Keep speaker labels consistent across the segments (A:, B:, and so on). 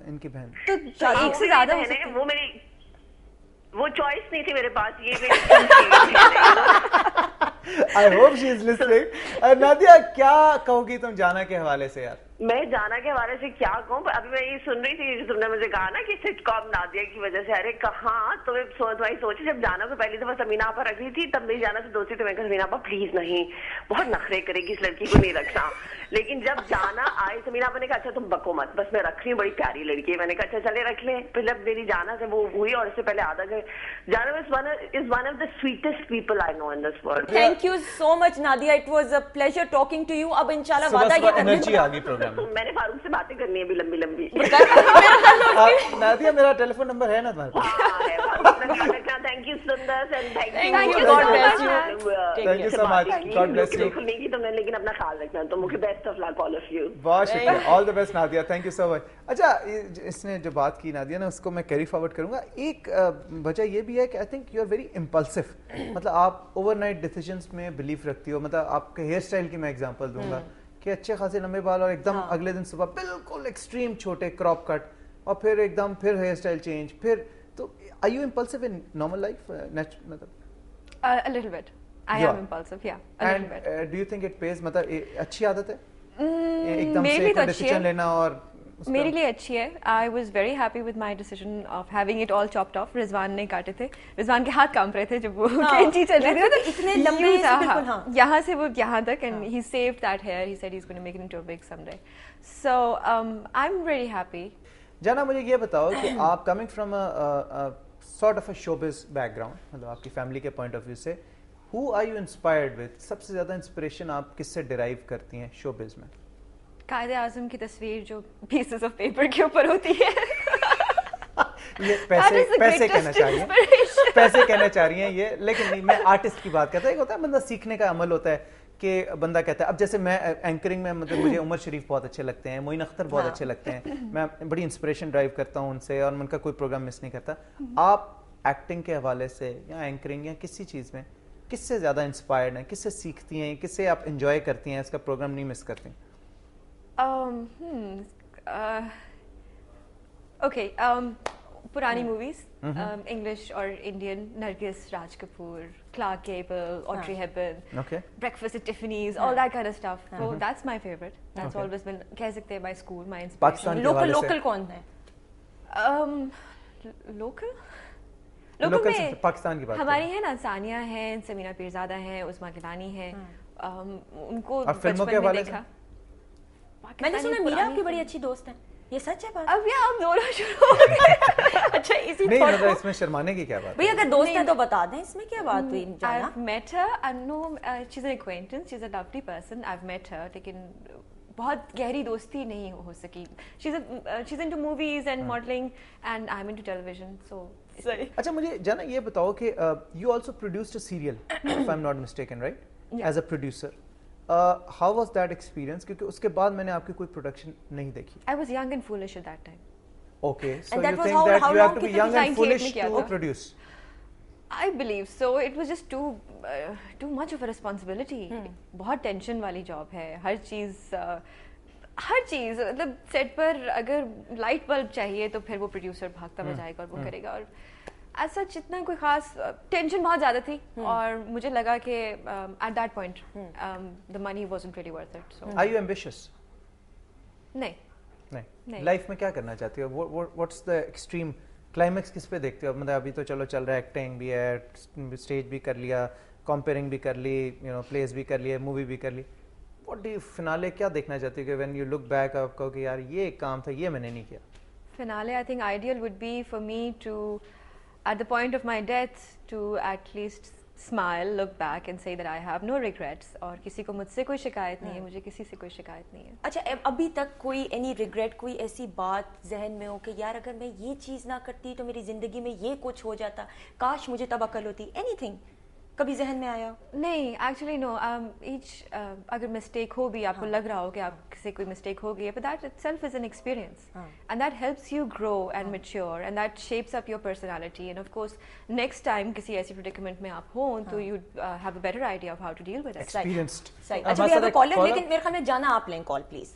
A: ان کی بہن؟
B: تو ایک سے زیادہ ہو سکتے ہیں.
C: وہ میری وہ چوائس نہیں تھی میرے پاس, یہ
A: I hope she is listening. Nadia کیا کہو گی تم جانا کے حوالے سے یار؟
C: میں جانا کے حوالے سے کیا کہوں, ابھی میں یہ سن رہی تھی تم نے مجھے کہا نا کہ سٹ کام نادیہ کی وجہ سے, ارے کہاں تمہیں سوچی جب جانا کو پہلی دفعہ سمینا آپا رکھ رہی تھی تب میری جانا سے دوستی تو میں کہا سمینا آپا پلیز نہیں, بہت نخرے کرے گی اس لڑکی کو نہیں رکھنا. لیکن جب جانا آئے سمینا آپا نے کہا اچھا تم بکو مت, بس میں رکھ رہی ہوں, بڑی پیاری لڑکی ہے. میں نے کہا اچھا چلے رکھ لیں. پھر جب میری جانا سے وہ ہوئی اور اس سے پہلے آدھا گئے, جانا is one of the sweetest people I know in this world.
B: Thank you so much Nadia, it was a pleasure talking to you. اب انشاءاللہ وعدہ یہ کرنے
A: انرجی آ گئی پروگرام میں.
C: میں نے فاروق سے باتیں کرنی ہے بھی لمبی لمبی.
A: نادیہ میرا ٹیلی فون نمبر ہے نا تمہارے پاس؟
C: تھینک یو سندر and
B: Thank you, God bless you.
A: Thank you so much. God bless you.
C: نہیں کی تم نے, لیکن اپنا خیال رکھنا. تو مجھے best of luck all of you.
A: بہت شکریہ, all the best Nadia, thank you so much. اچھا اس نے جو بات کی نادیہ نا اس کو میں کیری فارورڈ کروں گا. ایک وجہ یہ بھی ہے کہ I think you are very impulsive, مطلب آپ اوور نائٹ ڈیسیجنس میں بلیف رکھتی ہو. مطلب آپ کے ہیئر اسٹائل کی میں ایگزامپل دوں گا کہ اچھے خاصے لمبے بال اور ایک دم اگلے دن صبح بالکل ایکسٹریم چھوٹے کراپ کٹ, اور پھر ایک دم پھر ہیئر اسٹائل چینج. پھر تو are you impulsive in normal life? مطلب
B: a little bit. I am impulsive, yeah, a little bit.
A: And do you think it pays, مطلب اچھی عادت ہے ایک دم
B: میرے
A: سے
B: تو
A: ڈیسیژن لینا؟ اور
B: میرے لیے اچھی ہے. I was very happy with my decision of having it all chopped off. رضوان نے کاٹے تھے, رضوان کے ہاتھ کام رہے تھے جب وہ کینچی چل رہی تھی,
D: اتنے لمبے
B: یہاں سے وہ یہاں تک, and he saved that hair. He said he's going to make it into a wig someday. So I'm very happy.
A: جانا مجھے یہ بتاؤ کہ آپ coming from sort of a showbiz background, مطلب آپ کی فیملی کے پوائنٹ آف ویو سے, who are you inspired with? سب سے زیادہ انسپریشن آپ کس سے ڈیرائیو کرتی ہیں شوبز میں؟
B: قائد اعظم کی تصویر جو پیسز آف پیپر کے اوپر ہوتی ہے.
A: یہ پیسے کہنا چاہ رہی ہیں, پیسے کہنا چاہ رہی ہیں یہ, لیکن نہیں, میں آرٹسٹ کی بات کرتا ہوں. ایک ہوتا ہے بندہ سیکھنے کا عمل ہوتا ہے کہ بندہ کہتا ہے, اب جیسے میں اینکرنگ میں مطلب مجھے عمر شریف بہت اچھے لگتے ہیں, معین اختر بہت اچھے لگتے ہیں, میں بڑی انسپریشن ڈرائیو کرتا ہوں ان سے اور میں ان کا کوئی پروگرام مس نہیں کرتا. آپ ایکٹنگ کے حوالے سے یا اینکرنگ یا کسی چیز میں کس سے زیادہ انسپائرڈ ہیں, کس سے سیکھتی ہیں, کس سے آپ انجوائے کرتی ہیں, اس کا پروگرام نہیں مس کرتی؟
B: اوکے, پرانی موویز, انگلش اور Indian, Nargis, Raj Kapoor, Clark Gable, Audrey Hepburn, breakfast at Tiffany's, all that kind of stuff. So that's my favorite. That's always been, کہہ سکتے ہیں, my school, my inspiration.
D: Local کون ہے؟
B: لوکل میں
A: پاکستان کی بات
B: ہماری ہے نا, ثانیہ ہیں, سمینا پیرزادہ ہیں, عظمیٰ گیلانی ہیں, ان کو
A: فلموں کے حوالے سے
D: میں نے سنا میرا آپ کی بڑی اچھی دوست ہے, یہ سچ ہے بات؟
B: اب یہ اب دونوں شروع ہو گئے.
D: اچھا اسی
A: نہیں, مطلب اس میں شرمانے کی کیا بات ہے
D: بھئی؟ اگر دوست ہیں تو بتا دیں, اس میں کیا بات ہوئی؟ جانا
B: I've met her, I know she's an acquaintance, she's a lovely person, I've met her, لیکن بہت گہری دوستی نہیں ہو سکی. She's into movies and modeling and I'm into television, so sorry.
A: اچھا مجھے جانا یہ بتاؤ کہ you also produced a serial if I'm not mistaken, right? As a producer. How was that experience? کیونکہ اس کے بعد میں نے آپ کی کوئی پروڈکشن نہیں دیکھی.
B: I was young and foolish at that time.
A: Okay, so you think that you have to be young and foolish to produce?
B: I believe so. It was just too much of a responsibility. بہت tension والی job ہے. ہر چیز مطلب set پر اگر light bulb چاہیے تو پھر وہ پروڈیوسر بھاگتا میں جائے گا اور وہ کرے گا, اور ایسا اتنا کوئی خاص ٹینشن بہت زیادہ تھی, اور مجھے لگا کہ at that point the money wasn't really worth it. So
A: are you ambitious?
B: نہیں.
A: لائف میں کیا کرنا چاہتی ہو? واٹس دا ایکسٹریم کلائمیکس کس پہ دیکھتے ہو؟ مطلب ابھی تو چلو چل رہا ہے, ایکٹنگ بھی ہے, اسٹیج بھی کر لیا, کمپیئرنگ بھی کر لی, پلیز بھی کر لیے, مووی بھی کر لی. واٹ ڈو یو فنالے کیا دیکھنا چاہتی ہو کہ وین یو لک بیک آپ کہو کہ یار یہ ایک کام تھا, یہ میں نے نہیں کیا؟
B: Finale I think ideal would be for me to at the point of my death to at least smile, look back and say that I have no regrets, اور کسی کو مجھ سے کوئی شکایت نہیں ہے, مجھے کسی سے کوئی شکایت نہیں ہے.
D: اچھا ابھی تک کوئی اینی ریگریٹ, کوئی ایسی بات ذہن میں ہو کہ یار اگر میں یہ چیز نہ کرتی تو میری زندگی میں یہ کچھ ہو جاتا, کاش مجھے تب عقل ہوتی, اینی تھنگ کبھی ذہن میں آیا؟
B: نہیں, ایکچولی نو. اگر مسٹیک ہو بھی, آپ کو لگ رہا ہو کہ آپ سے کوئی مسٹیک ہو گئی ہے, but that itself is an experience and that helps you grow and mature and that shapes up your personality, and of course next time کسی ایسی predicament میں آپ ہوں تو you have a better idea of how to deal with it.
A: Experienced.
D: اچھا بھی آپ collar, لیکن میرے خیال میں جانا آپ لیں call please.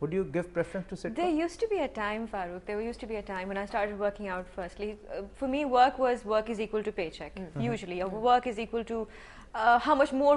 A: would you give preference to sitcom?
B: There used to be a time, Farooq. There used to be a time when I started working out. Firstly, for me, work is equal to paycheck. Usually, work is equal to how much more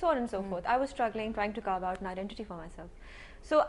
B: so on and so forth. I was struggling, trying to carve out an identity for myself. So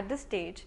B: at this stage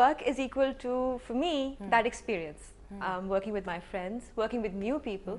B: work is equal to, for me, that experience. Working with my friends, working with new people,